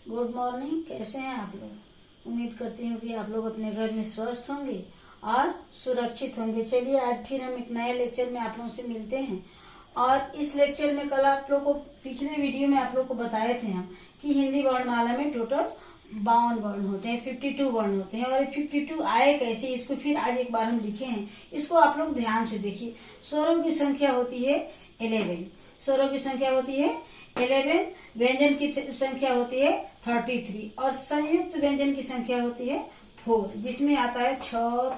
Good morning. कैसे हैं आप लोग? उम्मीद करती हूँ कि आप लोग अपने घर में स्वस्थ होंगे और सुरक्षित होंगे। चलिए आज फिर हम एक नए लेक्चर में आप लोगों से मिलते हैं। और इस लेक्चर में कल आप लोग को पिछले वीडियो में आप लोग को बताए थे हम कि हिंदी वर्णमाला में टोटल 52 वर्ण होते हैं, 52 वर्ण होते हैं। और 52 आए कैसे, इसको फिर आज एक बार हम लिखे हैं। इसको आप लोग ध्यान से देखिए। स्वरों की संख्या होती है 11। स्वरों की संख्या होती है 11। व्यंजन की संख्या होती है 33 और संयुक्त व्यंजन की संख्या होती है 4, जिसमें आता है छ,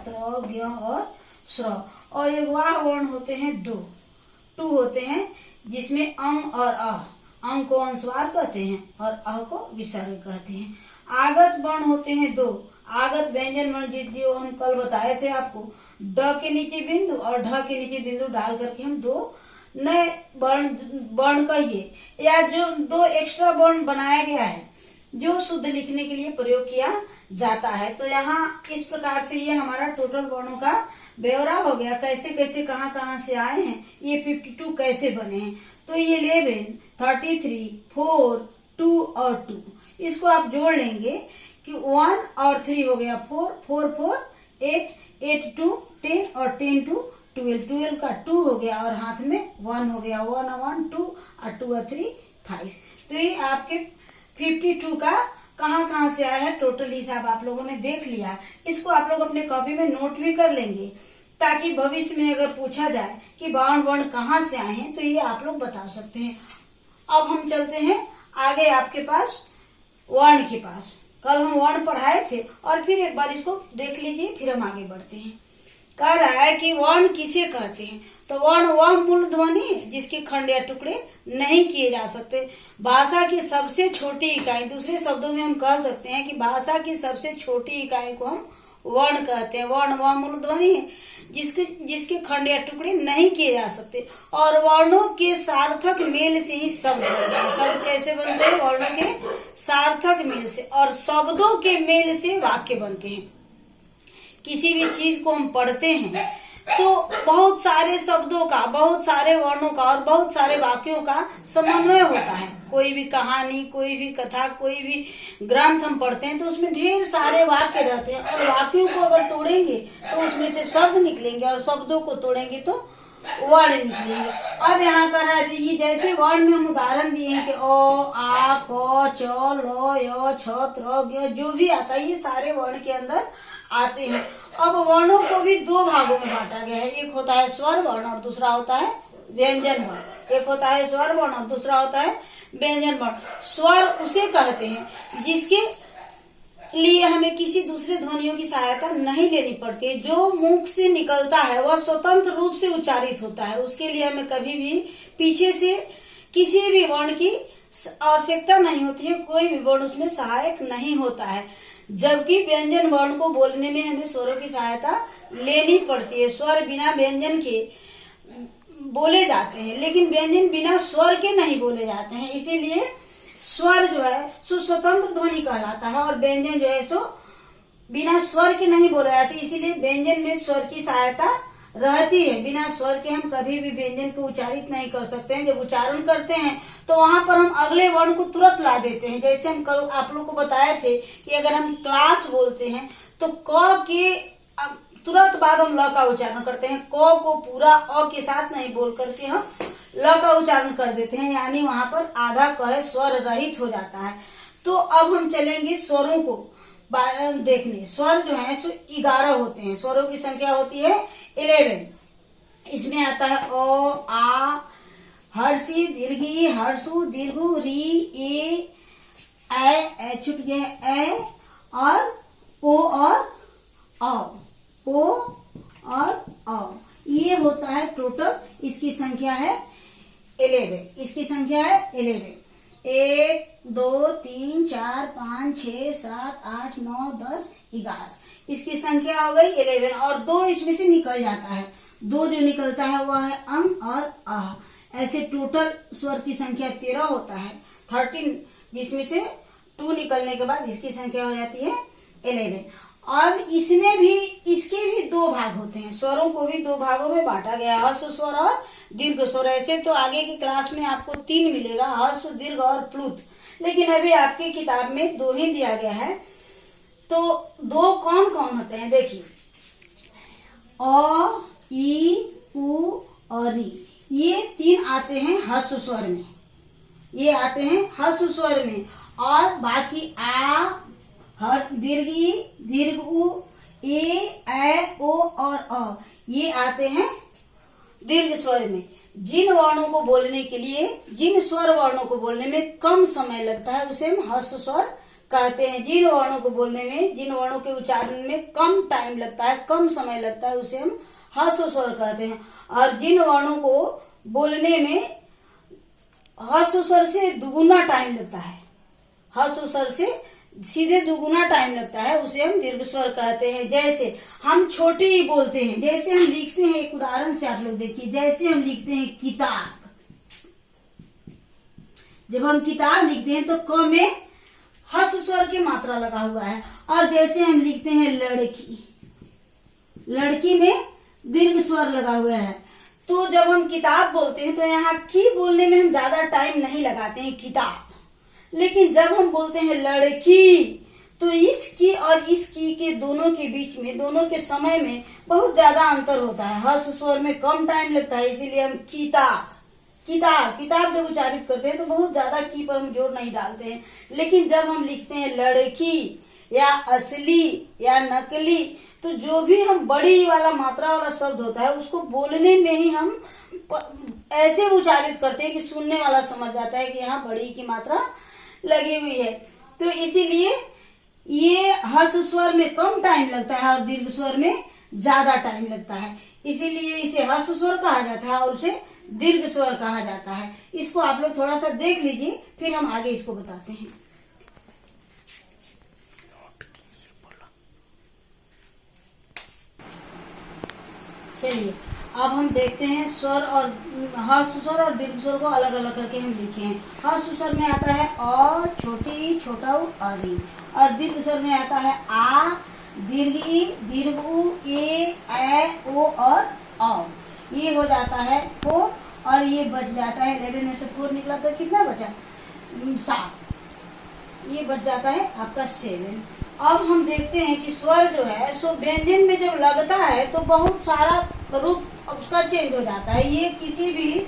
त्र, ज्ञ और स्र। और योगवाह वर्ण होते हैं 2 होते हैं, जिसमें अंग और अह। अंग को अनुस्वार कहते हैं और अह को विसर्ग कहते हैं। आगत वर्ण होते हैं 2। आगत व्यंजन वर्ण जो हम कल बताए थे आपको, ड के नीचे बिंदु और ढ के नीचे बिंदु डाल करके हम 2 नए वर्ण कहिए, या जो 2 एक्स्ट्रा वर्ण बनाया गया है जो शुद्ध लिखने के लिए प्रयोग किया जाता है। तो यहाँ इस प्रकार से ये हमारा टोटल वर्णों का ब्यौरा हो गया। कैसे कैसे कहाँ से आए हैं, ये 52 कैसे बने हैं। तो ये 11, 33, 4, 2 और 2, इसको आप जोड़ लेंगे कि 1 और 3 हो गया 4, 4, 4, 8, 8, 2, 10 और 10, 2, 12, 12 का 2 हो गया और हाथ में 1 हो गया। 1 और 1 2 और 2 और 3 5। तो ये आपके 52 का कहाँ से आया है टोटल हिसाब आप लोगों ने देख लिया। इसको आप लोग अपने कॉपी में नोट भी कर लेंगे, ताकि भविष्य में अगर पूछा जाए कि 52 वर्ण कहाँ से आए हैं तो ये आप लोग बता सकते हैं। अब हम चलते हैं आगे आपके पास वर्ण के पास। कल हम वर्ण पढ़ाए थे और फिर एक बार इसको देख लीजिए, फिर हम आगे बढ़ते हैं। कह रहा है कि वर्ण किसे कहते हैं। तो वर्ण वह मूल ध्वनि है जिसके खंड या टुकड़े नहीं किए जा सकते। भाषा की सबसे छोटी इकाई, दूसरे शब्दों में हम कह सकते हैं कि भाषा की सबसे छोटी इकाई को हम वर्ण कहते हैं। वर्ण वह मूल ध्वनि है जिसके खंड या टुकड़े नहीं किए जा सकते। और वर्णों के सार्थक मेल से ही शब्द बनते हैं। शब्द कैसे बनते हैं? वर्णों के सार्थक मेल से। और शब्दों के मेल से वाक्य बनते हैं। किसी भी चीज को हम पढ़ते हैं तो बहुत सारे शब्दों का, बहुत सारे वर्णों का और बहुत सारे वाक्यों का समन्वय होता है। कोई भी कहानी, कोई भी कथा, कोई भी ग्रंथ हम पढ़ते हैं तो उसमें ढेर सारे वाक्य रहते हैं। और वाक्यों को अगर तोड़ेंगे तो उसमें से शब्द निकलेंगे और शब्दों को तोड़ेंगे तो वर्ण निकलेंगे। अब यहाँ करा दीजिए, जैसे वर्ण में हम उदाहरण दिए हैं कि अ, आ, क, च, ल, य, छ, त्र, ज्ञ, जो भी आता है ये सारे वर्ण के अंदर आते हैं। अब वर्णों को भी 2 भागों में बांटा गया है। एक होता है स्वर वर्ण और दूसरा होता है व्यंजन वर्ण। एक होता है स्वर वर्ण और दूसरा होता है व्यंजन वर्ण। स्वर उसे कहते हैं जिसके लिए हमें किसी दूसरे ध्वनियों की सहायता नहीं लेनी पड़ती है। जो मुख से निकलता है वह स्वतंत्र रूप से उच्चारित होता है। उसके लिए हमें कभी भी पीछे से किसी भी वर्ण की आवश्यकता नहीं होती है। कोई भी वर्ण उसमें सहायक नहीं होता है। जबकि व्यंजन वर्ण को बोलने में हमें स्वरों की सहायता लेनी पड़ती है। स्वर बिना व्यंजन के बोले जाते हैं, लेकिन व्यंजन बिना स्वर के नहीं बोले जाते हैं। इसीलिए स्वर जो है सो स्वतंत्र ध्वनि कहलाता है और व्यंजन जो है सो बिना स्वर के नहीं बोले जाते। इसीलिए व्यंजन में स्वर की सहायता रहती है। बिना स्वर के हम कभी भी व्यंजन को उच्चारित नहीं कर सकते हैं। जब उच्चारण करते हैं तो वहां पर हम अगले वर्ण को तुरंत ला देते हैं। जैसे हम कल आप लोग को बताए थे कि अगर हम क्लास बोलते हैं तो क के तुरंत बाद हम ल का उच्चारण करते हैं। क को पूरा अ के साथ नहीं बोल करके हम ल का उच्चारण कर देते हैं, यानी वहां पर आधा क स्वर रहित हो जाता है। तो अब हम चलेंगे स्वरों को देखने। स्वर जो है सो 11 होते हैं। स्वरों की संख्या होती है 11। इसमें आता है अ, आ, हर्षी, दीर्घी, हर्षु, दीर्घु, री, ए, ऐ छूट गया है, ए और ओ और औ। ओ और औ ये होता है टोटल। इसकी संख्या है 11। इसकी संख्या है 11। 1 2 3 4 5 6 7 8 9 10 11। इसकी संख्या हो गई 11। और 2 इसमें से निकल जाता है। 2 जो निकलता है वह है अंग और आह। ऐसे टोटल स्वर की संख्या 13 होता है, 13, जिसमें से 2 निकलने के बाद इसकी संख्या हो जाती है 11। अब इसमें भी इसके भी 2 भाग होते हैं। स्वरों को भी 2 भागों में बांटा गया है, ह्रस्व स्वर और दीर्घ स्वर। ऐसे तो आगे की क्लास में आपको 3 मिलेगा, ह्रस्व, दीर्घ और प्लुत। लेकिन अभी आपकी किताब में 2 ही दिया गया है। तो 2 कौन कौन होते हैं देखिए, अ, ई, उ और ई। ये 3 आते हैं ह्रस्व स्वर में, ये आते हैं ह्रस्व स्वर में। और बाकी आ, दीर्घ ई, दीर्घ उ, ए, ओ और अ, ये आते हैं दीर्घ स्वर में। जिन वर्णों को बोलने के लिए, जिन स्वर वर्णों को बोलने में कम समय लगता है उसे हम ह्रस्व स्वर कहते हैं। जिन वर्णों को बोलने में, जिन वर्णों के उच्चारण में कम टाइम लगता है, कम समय लगता है, उसे हम ह्रस्व स्वर कहते हैं। और जिन वर्णों को बोलने में ह्रस्व स्वर से दुगुना टाइम लगता है, ह्रस्व स्वर से सीधे दुगुना टाइम लगता है, उसे हम दीर्घ स्वर कहते हैं। जैसे हम छोटी ही बोलते हैं, जैसे हम लिखते हैं, एक उदाहरण से आप लोग देखिए, जैसे हम लिखते हैं किताब, जब हम किताब लिखते हैं तो क में ह्रस्व स्वर की मात्रा लगा हुआ है। और जैसे हम लिखते हैं लड़की, लड़की में दीर्घ स्वर लगा हुआ है। तो जब हम किताब बोलते हैं तो यहाँ की बोलने में हम ज्यादा टाइम नहीं लगाते हैं, किताब। लेकिन जब हम बोलते हैं लड़की, तो इस की और इस की के दोनों के बीच में, दोनों के समय में बहुत ज्यादा अंतर होता है। ह्रस्व स्वर में कम टाइम लगता है, इसीलिए हम किताब, किताब, किताब जब उच्चारित करते हैं तो बहुत ज्यादा की पर हम जोर नहीं डालते हैं। लेकिन जब हम लिखते हैं लड़की या असली या नकली, तो जो भी हम बड़ी वाला मात्रा वाला शब्द होता है उसको बोलने में ही हम ऐसे उच्चारित करते हैं कि सुनने वाला समझ जाता है कि यहाँ बड़ी की मात्रा लगी हुई है। तो इसीलिए ये ह्रस्व स्वर में कम टाइम लगता है और दीर्घ स्वर में ज्यादा टाइम लगता है, इसीलिए इसे ह्रस्व स्वर कहा जाता है और उसे दीर्घ स्वर कहा जाता है। इसको आप लोग थोड़ा सा देख लीजिए, फिर हम आगे इसको बताते हैं। चलिए अब हम देखते हैं स्वर और ह्रस्व स्वर और दीर्घ स्वर को अलग अलग करके हम लिखे हैं। ह्रस्व स्वर में आता है अ, छोटी, छोटा उ, अरी। और दीर्घ स्वर में आता है आ, दीर्घ ई, दीर्घ उ, ए, ओ और औ। ये हो जाता है 4 और ये बच जाता है 11 में से 4 निकला तो कितना बचा, 7। ये बच जाता है आपका 7। अब हम देखते हैं कि स्वर जो है सो व्यंजन में जब लगता है तो बहुत सारा रूप उसका चेंज हो जाता है। ये किसी भी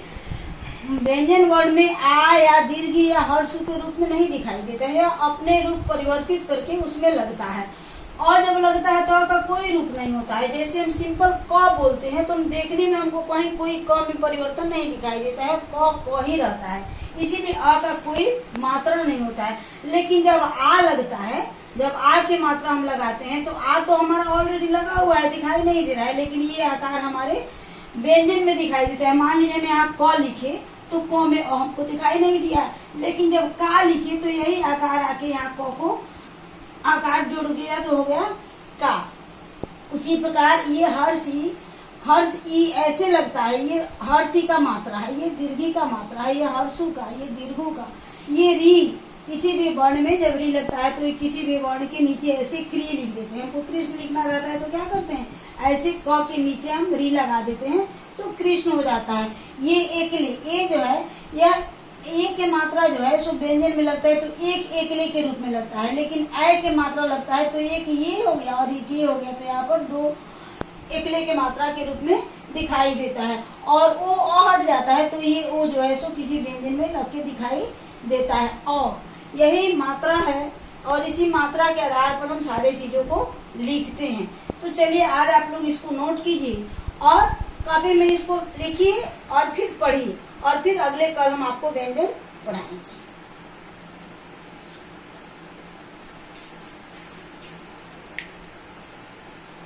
व्यंजन वर्ण में आ या दीर्घ या ह्रस्व के रूप में नहीं दिखाई देता है, अपने रूप परिवर्तित करके उसमें लगता है। और जब लगता है तो का कोई रूप नहीं होता है। जैसे हम सिंपल क बोलते हैं तो हम देखने में हमको कहीं कोई क में परिवर्तन नहीं दिखाई देता है, क ही रहता है, इसीलिए आ का कोई मात्रा नहीं होता है। लेकिन जब आ लगता है, जब आ की मात्रा हम लगाते हैं तो आ तो हमारा ऑलरेडी लगा हुआ है, दिखाई नहीं दे रहा है, लेकिन ये आकार हमारे व्यंजन में दिखाई देता है। मान लीजिए मैं आप क लिखे तो क में अ हमको दिखाई नहीं दिया, लेकिन जब का लिखे तो यही आकार आके यहाँ क को आकार जुड़ गया तो हो गया का। उसी प्रकार ये हर्ष ई ऐसे लगता है, ये हर्षी का मात्रा है, ये दीर्घी का मात्रा है, ये हर्षु का, ये दीर्घो का। ये री किसी भी वर्ण में जब री लगता है तो किसी भी वर्ण के नीचे ऐसे क्री लिख देते हैं। हमको कृष्ण लिखना रहता है तो क्या करते हैं, ऐसे क के नीचे हम री लगा देते हैं तो कृष्ण हो जाता है। ये ए जो है यह ए के मात्रा जो है सो व्यंजन में लगता है तो एक एकले के रूप में लगता है, लेकिन ए के मात्रा लगता है तो एक ये हो गया और एक ये हो गया, तो यहाँ पर 2 एकले के मात्रा के रूप में दिखाई देता है। और ओ हट जाता है तो ये ओ जो है सो किसी व्यंजन में लग के दिखाई देता है। और यही मात्रा है और इसी मात्रा के आधार पर हम सारे चीजों को लिखते हैं। तो चलिए आज आप लोग इसको नोट कीजिए और कॉपी में इसको लिखिए और फिर पढ़िए, और फिर अगले कल हम आपको व्यंजन पढ़ाएंगे।